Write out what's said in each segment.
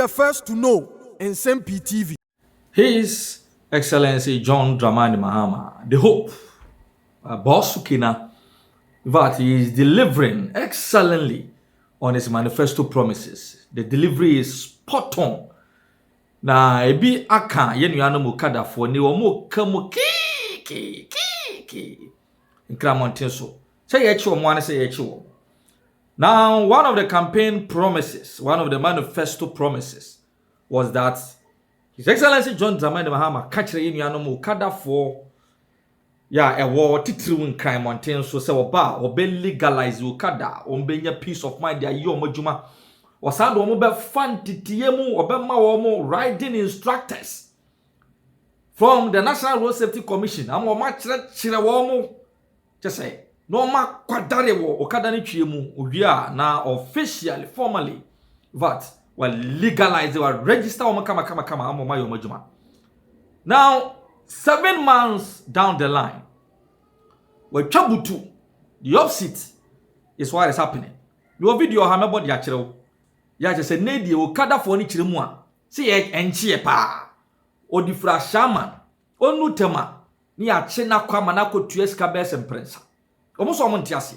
the first to know Nsem-Pii TV. His Excellency John Dramani Mahama, the hope, boss Kina, that he is delivering excellently on his manifesto promises. The delivery is spot on. Na ebi aka yenu ano Okada for ni omo kamu ki nkra mountain so. Say ye chi omo ane say ye chi. Now, one of the campaign promises, one of the manifesto promises was that His Excellency John Dramani Mahama kachire yenu ano Okada for a war titiri in crime mountain so say obe legalize Okada, ombenya peace of mind ya yo mojuma. Wasado omo be fan titiye mu obe ma omo riding instructors from the National Road Safety Commission. Amo ma chire omo just say no ma kwadare wo Okada ni twie mu owia na officially formally that will legalize or register omo kama amo ma yo mojuma. Now 7 months down the line, we chabutu the opposite is what is happening. Your video hamebo dia chire ya je se nedi Okada for ni chire mu a se ye enchie pa odifra shaman onu tema ni ya che na kwama na kotua sika be semprensa omo so omo ntiase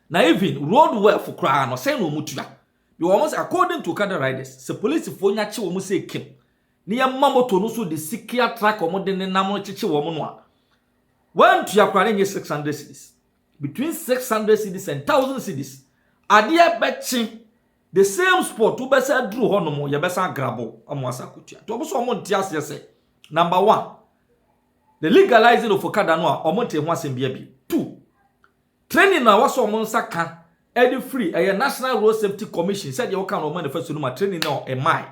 na even road well for kra no say no mutua be almost according to Okada riders se police fo nya che omo se kim ni ya mamoto no so de sikia track omo de ne nam cheche omo no a when to yakra nye 600 cedis between 600 cedis and 1000 cedis ade bechi the same spot to be said drew honomo ye besa grabo amwasa kutua to obo so omo ntiase say number 1 the legalizing of Okada no a omo te ho asem bia bi 2 training na waso omo nsaka edi free a National Road Safety Commission said you can no manifesto no ma training na e mai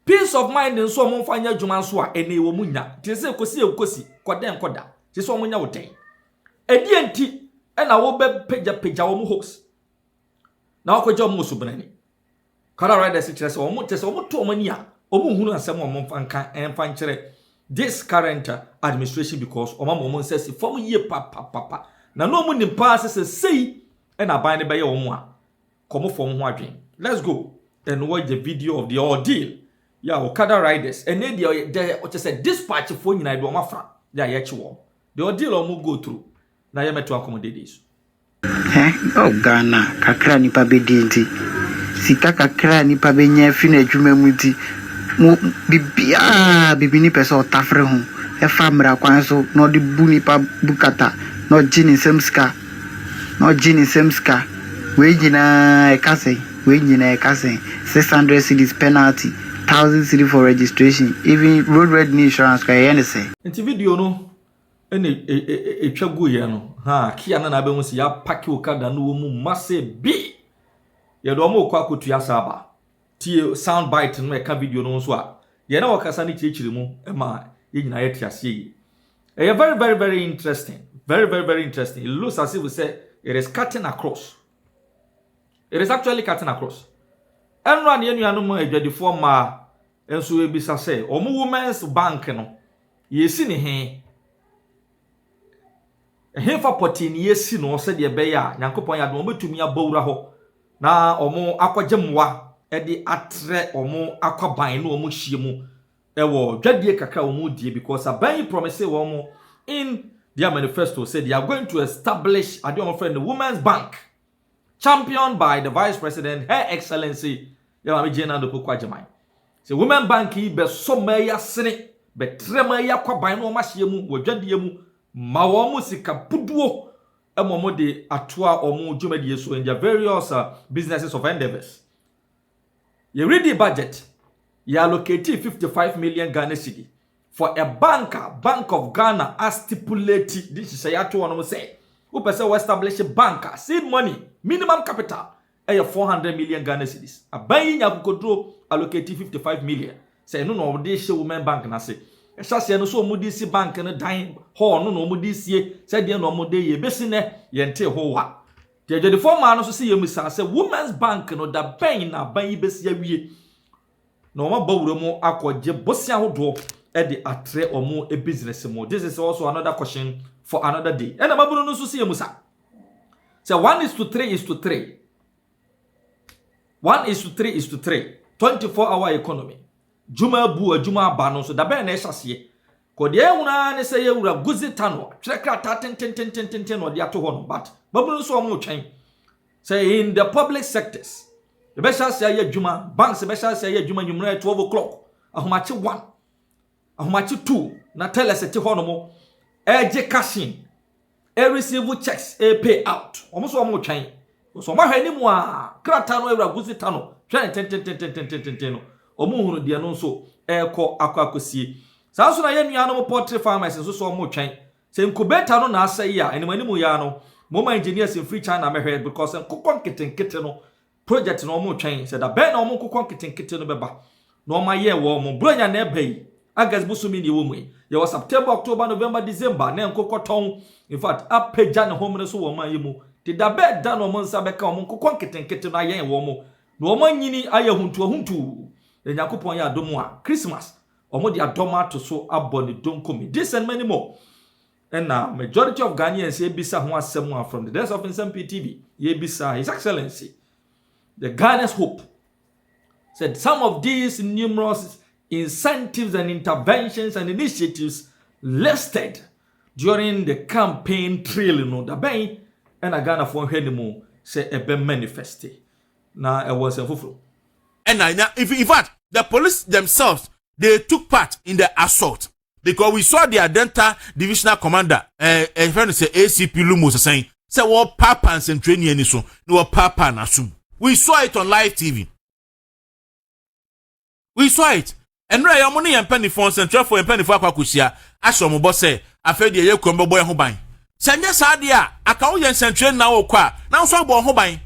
peace of mind nso omo mfanya adwuma nso a ene wo munya te se ekosi koden koda te se omo nya woten edi enti e na wo be peja wo mu hoax na wakwaje omo subnani Okada riders kire se omo te se omo to omo ni a omo hunu asem omo mfanka emfa nkire this current administration because omo says form ye papa na no omo ni pa say e na ban ne be ye omo a komo form ho adwen. Let's go and watch the video of the ordeal. Okada riders and they say dispatch for nyina do omo fra ya ye chiwo the ordeal omo go through na ye meto accommodate this. Ghana kakra nipa bedinti sika kakra nipa benya fi na adwuma mu ti mo bibini pesa otafre ho e fa mra kwan so no de bu nipa bukata no gini Nsem-Pii no gini Nsem-Pii we nyina e kase 600 cedis penalty 1000 cedis for registration even road readiness insurance ka yen say enti video no ene etwago ye no kia na be hu se ya pack Okada no mu masse bi ye do mo kwa kotua saba tie sound bite no e ka video no so a ye na wakasa ni chichiri mu e ma ye nyina ye tiase yi e very very very interesting very interesting. It looks as if we say it is cutting across. It is actually cutting across. And run ye nu mo adwadifo ma enso e bisa say omo women's bank no ye si ne he fa poti ne ye si no se de be ya Nyankopon ya do betumi abawura ho na omo akwagemwa e de atre omo akwaban na omo hie mu e wo dwadie kakra omo die because aban promise omo in their manifesto said they are going to establish a the Women's Bank championed by the Vice President Her Excellency the Women Bank be so meya sene be trema ya kwaban no mahye mu wodwadie mu ma wo mu sika puduo emomo de atoa omo dwumadie so in their various businesses of endeavors. You read the budget, you allocate 55 million Ghana cedi for a Bank of Ghana as stipulated. This is a to one say. Who person will establish a banker, seed money, minimum capital, 400 million Ghana cedis. A buying ya control allocate 55 million. Say no this women bank na say. E shase no so mudi si bank no dan ho no mudi sie say de no mudi ye besine ye nte ho wa. The former no so say you say women's bank no da ban na ban yi besi awie. No ma bawuro mu akogye bosia hodo the atre omo a business mo. This is also another question for another day. And amabuno no so see musa. So 1:3:3. 1:3:3. 24-hour economy. Juma bu juma bano so da be na ehase. Ko de ehuna ne se yewura guzitano. Trekra ten no de ato ho no but babu so omo twen. Say in the public sectors. The best say juma banks the best say juma nyumra 12 o'clock. Ahomachi 1. Ahomachi 2 na tell us eti ho no mo. Eje cashing. E receive checks, e pay out. Omo so omo twen. So ma hwani mu a krata no ewura guzitano. Twen ten no. Omo hunu de no so ekọ akwakosie. Sa so na ye nua no poultry farmers so omo twen. Se incubator no na asai a enimani mu ya no. Moma engineers in free China mehed because nkokon keten no project no omo twen said that ben no omo nkokon keten no beba. No ma ye wo omo bronya na ebe. August busumi ni wo mu. Ye was September, October, November, December na nkokoton. In fact, apeja ne home so wo man ye mu. Ti da bed da no omo nsa beka omo nkokon keten no ayen wo omo. No omo nyini aye huntu. Yakopon ya adomu a Christmas omo di adoma to so aboni donkomi this and many more. And now majority of Ghanaians say bisa ho asem from the desk of Nsem-Pii TV ye bisa His Excellency the Ghana's hope said some of these numerous incentives and interventions and initiatives listed during the campaign trail no da ben and a Ghana for hwenimu say ebe manifest na e was enfufuro. And in fact, the police themselves, they took part in the assault. Because we saw the Adenta Divisional Commander, a friend say ACP Lumos saying, say what papa and some training any so, no papa and assume. We saw it on live TV. We saw it. And right, your money and penny for central for penny for Kwakusia, Ashom boss say, I fed the year combo boy hobine. Sanya Sadia, I can't yen central now qua, now so bo hobine.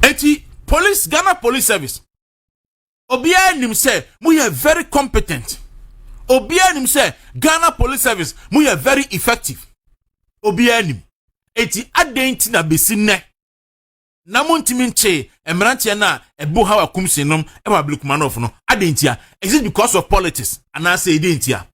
Eti police, Ghana Police Service. Obia nim say, we are very competent. Obia nim say, Ghana Police Service, we are very effective. Obia nim. Eti adenti na besine. Namunti minche, emrantia na, ebu hawa kumsinom, ewa blukumanof no. Adentia. Is it because of politics? And I say adentia.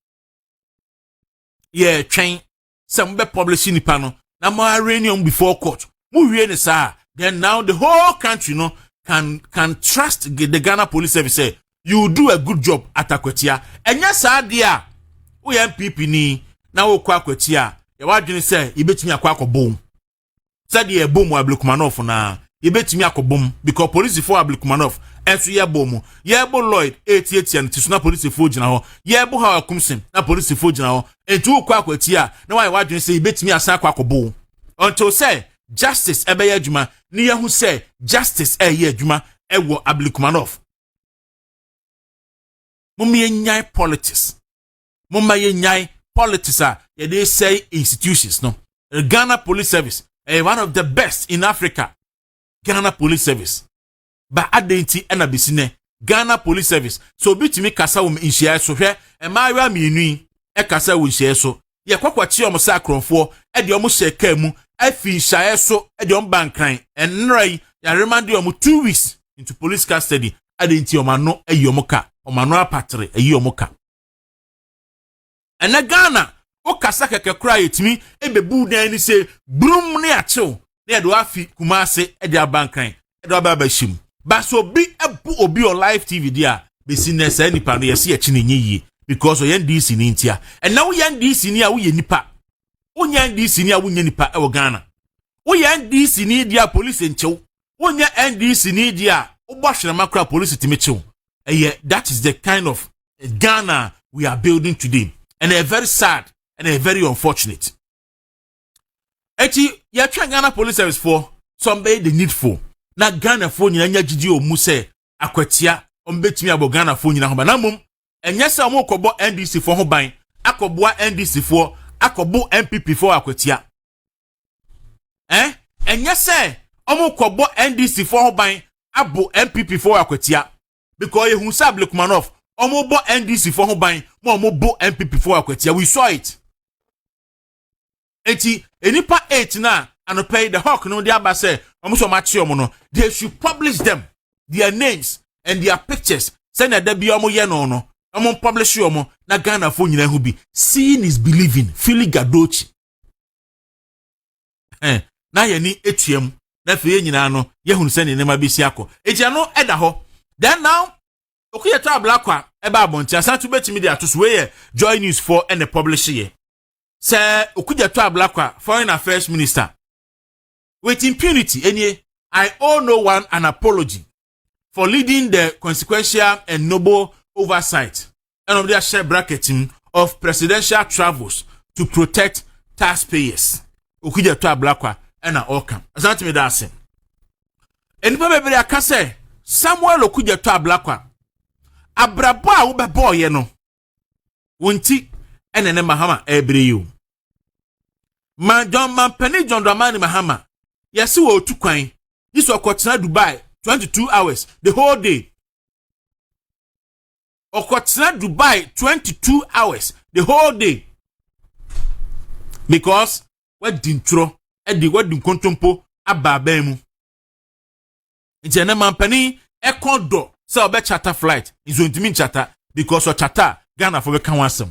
Yeah, train. Some be publishing the panel. Na ma reunion before court. Mu wiye ne sa. Then now the whole country no can trust the Ghana Police Service say you do a good job at Akwetia. And yes, idea we MPP ni na wo kwa Akwetia. E wadwene say e betumi akwa akobom. Said ye bom wa Blukmanov na e betumi akobom because police for Blukmanov enso ye bom. Ye bo Lloyd 88 and tisuna police for gina ho. Ye bo ha akumsen na police for gina ho. Entu kwa Akwetia na wa wadwene say e betumi asa akwa akobom. Until say justice ebe adwuma ni yahu say justice adwuma ewo Ablikumanov. Mumye nyai politics. Mumye nyai politics they say institutions no. The Ghana Police Service one of the best in Africa. Ghana Police Service. Ba adenti ena bisine Ghana Police Service. So bitimi kasa wo nhia so hwe e mawa mienu e kasa wo nhia so. Ye kwakwachi omo sa kronfo e de omo sheka mu afi shaye so e de omo bankran enrai ya remand omo 2 weeks into police custody adenti omo no ayomoka omo no apatre ayomoka. Ena Ghana o kasa keke kura yetimi e bebu dan ni se brum ne achew na do afi Kumase e de abankran e do ababashim ba so bi ebu obi on live TV dia besi na sa nipa no yesi echi na nyiyi because oyen DC ni ntia and now oyen DC ni a wo ye nipa oyen DC ni a wo nye nipa e wo Ghana oyen DC ni dia police enchew oyen NDC ni dia obohwere makra police timichew that is the kind of Ghana we are building today and a very sad and a very unfortunate. Eti ya twa Ghana Police Service for somebody the needful. Na Ghana for nyina nya gidi o mu se Akwatia ombetimi abo Ghana for nyina ho ba na mum enye se omo kobo NDC for ho ban akoboa NDC for akobo MPP for Akwatia. Enye se omo kobo NDC for ho ban abo MPP for Akwatia because ye hu sa Blekmanov omo bo NDC for ho ban mo omo bo MPP for Akwatia. We saw it. Eti enipa 8 na anope the hawk no dia ba say omuso machi omo no they should publish them their names and their pictures send that be omo ye no no omo publish omo na Ghana fo nyina hu bi seeing is believing Philly Gadochi na ye ni etuam na fe nyina no ye hunu se ne nema besi akọ etia no eda ho then now okuye to ablakwa eba abonti asantu betimi dia to so we Joy News 4 and the publish ye say okuye to ablakwa foreign affairs minister with impunity any I owe no one an apology for leading the consequential and noble oversight and of their share bracketing of presidential travels to protect taxpayers. Okuja to ablakwa and a okam. Asante me da se. Enipa bebere aka se Samuel okuja to ablakwa. Abrabo a wo bebo ye no. Wonti enene Mahama ebre you. Man Pani John Dramani Mahama. Yesi wo otu kwan. This was Okotena Dubai 22 hours the whole day. Okotena Dubai 22 hours the whole day. Because what dintro edi what din kontompo ababa mu. Nti ene mampani ekodo say obe charter flight is ontimi charter because o charter Ghana for be kan wasem.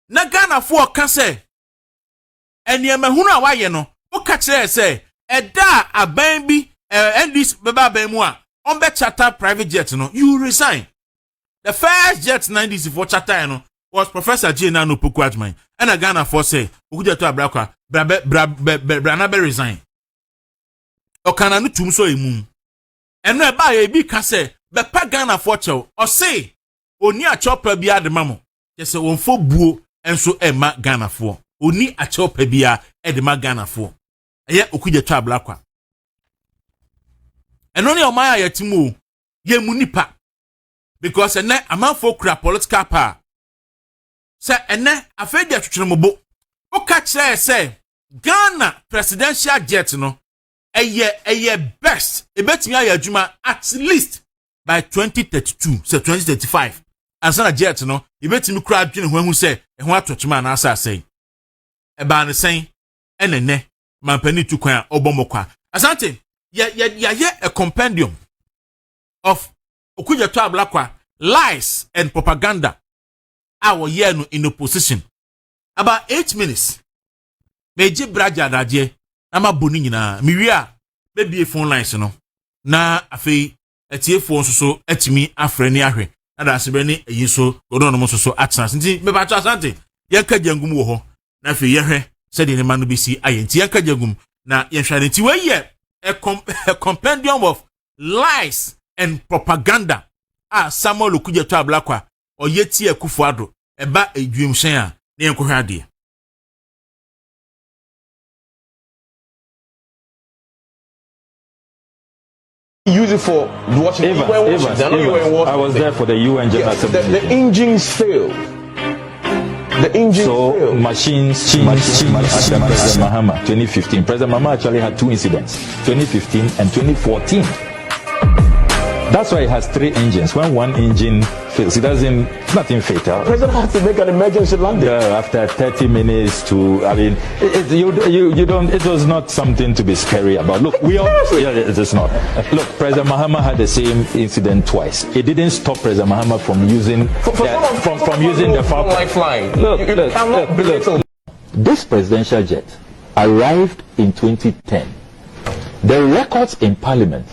Na Ghana for ka say eniema hunu a waye no o ka kire say eda aban bi and this baba mu a on be charter private jet no you resign. The first jet 90s for charter no was Professor J. Nano Pokuajman. And a Ghana for say, Ukuja to Abraka, Branabe resign. Okana no tum so imu. And no ba ye bi ka say, be pa Ghana for chow, or say, oni a chopper bia de mamo. Just a one for buo, and so Emma Ghana for. Oni a chopper bia edema Ghana for. Eye Ukuja to Abraka. And only o maya yetimu, ye munipa. Because a man for crap political power. Say ene afedi atwetwemobo o ka kire say Ghana presidential jet no eye best ebetimi aya adwuma at least by 2032 say 2035 ansana jet no ebetimi kura adwene ho ahu say eho atwetwema na asa say eba ne sen enene mampani tukwan obomokwa asante ye a compendium of okuja to ablakwa lies and propaganda our year no in opposition about 8 minutes meje braja daje ama boni nyina miwia bebie phone lines no na afei etie phone so etimi afre ni ahwe na da se beni eyi so godo no so atena nti me ba to asante yenka jangum wo ho na afei yehwe se de ne manu bisi ayenti yenka jangum na yenhwa nti we ye a compendium of lies and propaganda Samuel Okuja to ablakwa oyeti Akufo-Addo eba edwem hyen a na yenkohwe ade use it for watching I was there for the UN General Assembly. The engines failed. The engines failed. Machines under President Mahama 2015. President Mahama actually had 2 incidents, 2015 and 2014. That's why it has 3 engines. When one engine fails, it's nothing fatal. The president has to make an emergency landing. After 30 minutes it was not something to be scary about. Look, it is not. Look, President Mahama had the same incident twice. It didn't stop President Mahama from using the Falcon. Like flying. Look. This presidential jet arrived in 2010. The records in Parliament,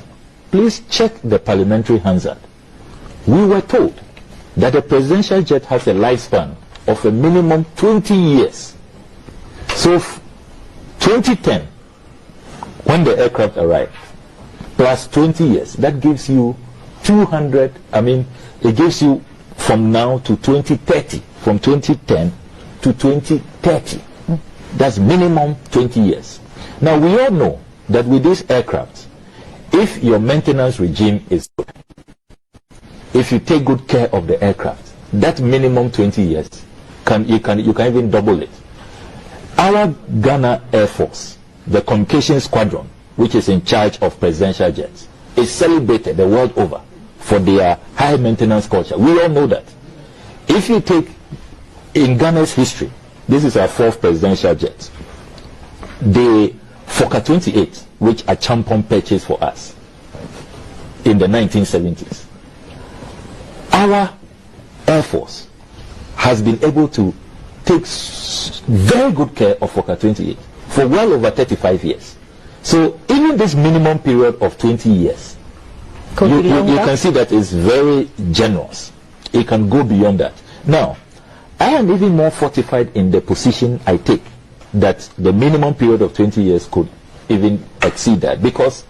please check the parliamentary Hansard. We were told that a presidential jet has a lifespan of a minimum 20 years. So 2010, when the aircraft arrived, plus 20 years, that gives you 200, it gives you from now to 2030, from 2010 to 2030. That's minimum 20 years. Now we all know that with these aircraft, if your maintenance regime is good, if you take good care of the aircraft, that minimum 20 years, you can even double it. Our Ghana Air Force, the communication squadron, which is in charge of presidential jets, is celebrated the world over for their high maintenance culture. We all know that. If you take in Ghana's history, this is our 4th presidential jet. The Fokker 28, which Achampong purchased for us in the 1970s. Our Air Force has been able to take very good care of Fokker 28 for well over 35 years. So even Even this minimum period of 20 years, you can see that it's very generous. It can go beyond that. Now, I am even more fortified in the position I take that the minimum period of 20 years could even exceed that, because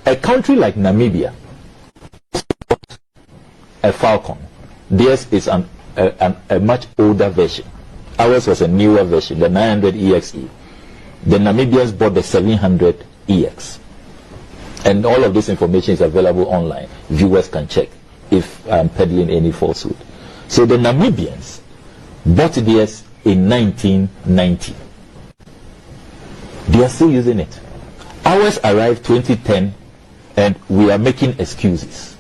a country like Namibia, a Falcon, theirs is a much older version. Ours was a newer version, the 900 EXE. The Namibians bought the 700 EX. And all of this information is available online. Viewers can check if I'm peddling any falsehood. So the Namibians bought theirs in 1990. They are still using it. Ours arrived 2010, and we are making excuses.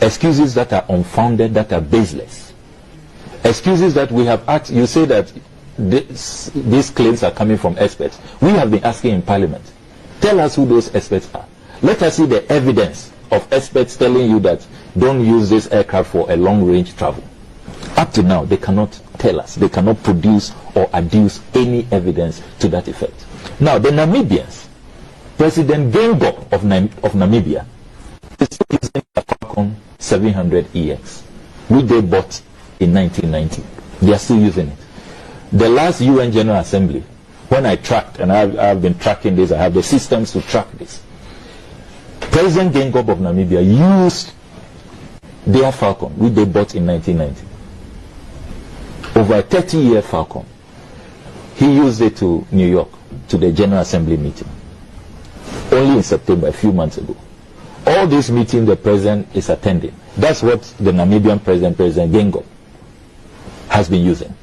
Excuses that are unfounded, that are baseless. Excuses that we have asked. You say that these claims are coming from experts. We have been asking in Parliament. Tell us who those experts are. Let us see the evidence of experts telling you that don't use this aircraft for a long-range travel. Up to now, they cannot tell us. They cannot produce or adduce any evidence to that effect. Now, the Namibians, President Gengo of Namibia, is still using a Falcon 700 EX, which they bought in 1990. They are still using it. The last UN General Assembly, when I tracked, and I've been tracking this, I have the systems to track this. President Gengo of Namibia used their Falcon, which they bought in 1990. Over a 30-year Falcon. He used it to New York, to the General Assembly meeting. Only in September, a few months ago. All these meetings the president is attending. That's what the Namibian president, President Gengo, has been using.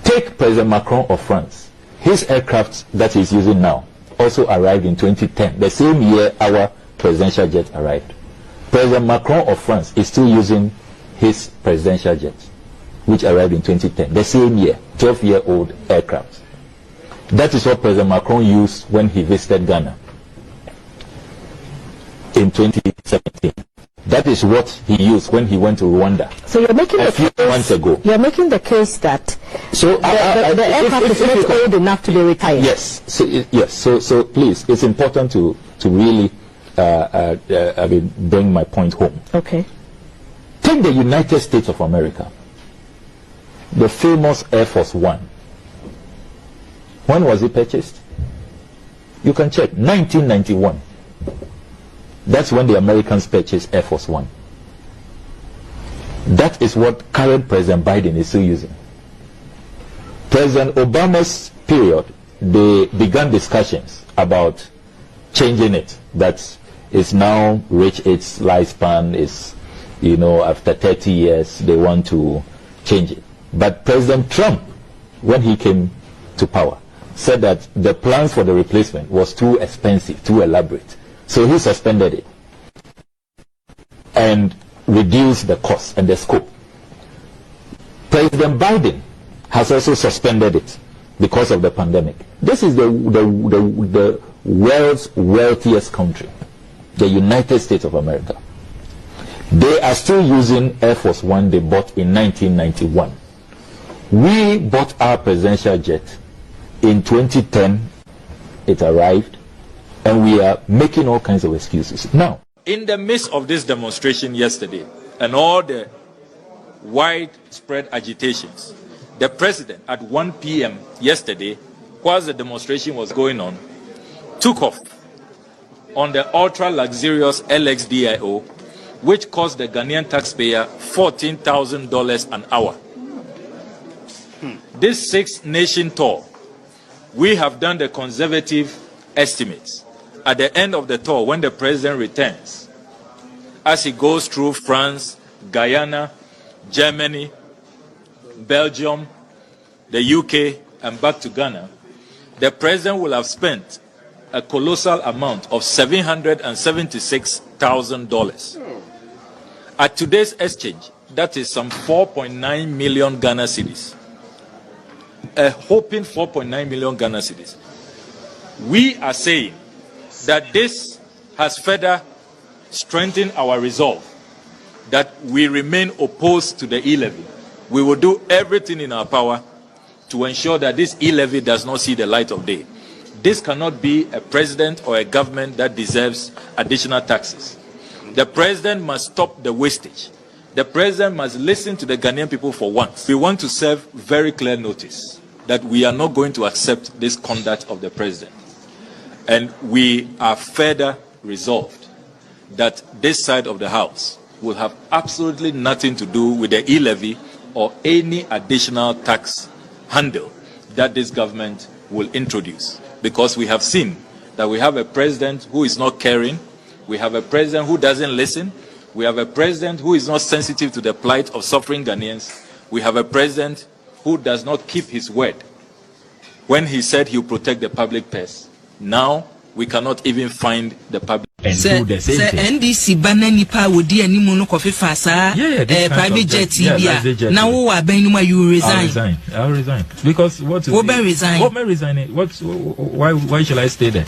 Take President Macron of France. His aircraft that he's using now also arrived in 2010, the same year our presidential jet arrived. President Macron of France is still using his presidential jet, which arrived in 2010, the same year, 12-year-old aircraft. That is what President Macron used when he visited Ghana in 2017. That is what he used when he went to Rwanda. So you're making a few months ago. You're making the case that the aircraft is not old enough to be retired. Yes. So, yes. So please, it's important to really bring my point home. Okay. Take the United States of America, the famous Air Force One. When was it purchased? You can check. 1991. That's when the Americans purchased Air Force One. That is what current President Biden is still using. President Obama's period, they began discussions about changing it. That is now reached its lifespan. Is, after 30 years, they want to change it. But President Trump, when he came to power, said that the plans for the replacement was too expensive, too elaborate. So he suspended it and reduced the cost and the scope. President Biden has also suspended it because of the pandemic. This is the world's wealthiest country, the United States of America. They are still using Air Force One they bought in 1991. We bought our presidential jet in 2010. It arrived. And we are making all kinds of excuses. Now, in the midst of this demonstration yesterday and all the widespread agitations, the president at 1 p.m. yesterday, whilst the demonstration was going on, took off on the ultra-luxurious LXDIO, which cost the Ghanaian taxpayer $14,000 an hour. This 6-nation tour, we have done the conservative estimates. At the end of the tour, when the president returns, as he goes through France, Guyana, Germany, Belgium, the UK, and back to Ghana, the president will have spent a colossal amount of $776,000. At today's exchange, that is some 4.9 million Ghana cedis. A whopping 4.9 million Ghana cedis. We are saying that this has further strengthened our resolve that we remain opposed to the e-levy. We will do everything in our power to ensure that this e-levy does not see the light of day. this cannot be a president or a government that deserves additional taxes. The president must stop the wastage. The president must listen to the Ghanaian people for once. We want to serve very clear notice that we are not going to accept this conduct of the president. And we are further resolved that this side of the House will have absolutely nothing to do with the e-levy or any additional tax handle that this government will introduce. Because we have seen that we have a president who is not caring, we have a president who doesn't listen, we have a president who is not sensitive to the plight of suffering Ghanaians, we have a president who does not keep his word when he said he will protect the public purse. Now, we cannot even find the public. And do the same thing. NDC banani pa wodi animu no kofi fasa private jet now who are benuma you resign. I'll resign because what resign? What may resign? Why shall I stay there?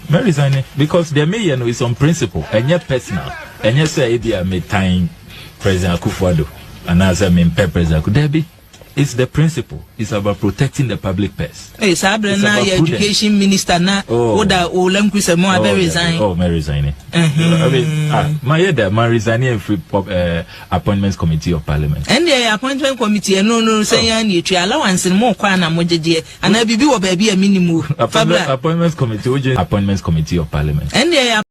May resign because the mayor is on principle and yet personal and yet say it may time President Akufo-Addo and as I mean President Akufo-Addo. It's the principle. It's about protecting the public purse. Hey, Sabrina, education minister na oda olam kusa mo abe resign. Oh, may resign. I mean, my resigning free appointments committee of parliament. And the appointment committee, no, say any allowance and more kwana mojeje. And I be wo baby a minimum. Appointments committee of parliament. And the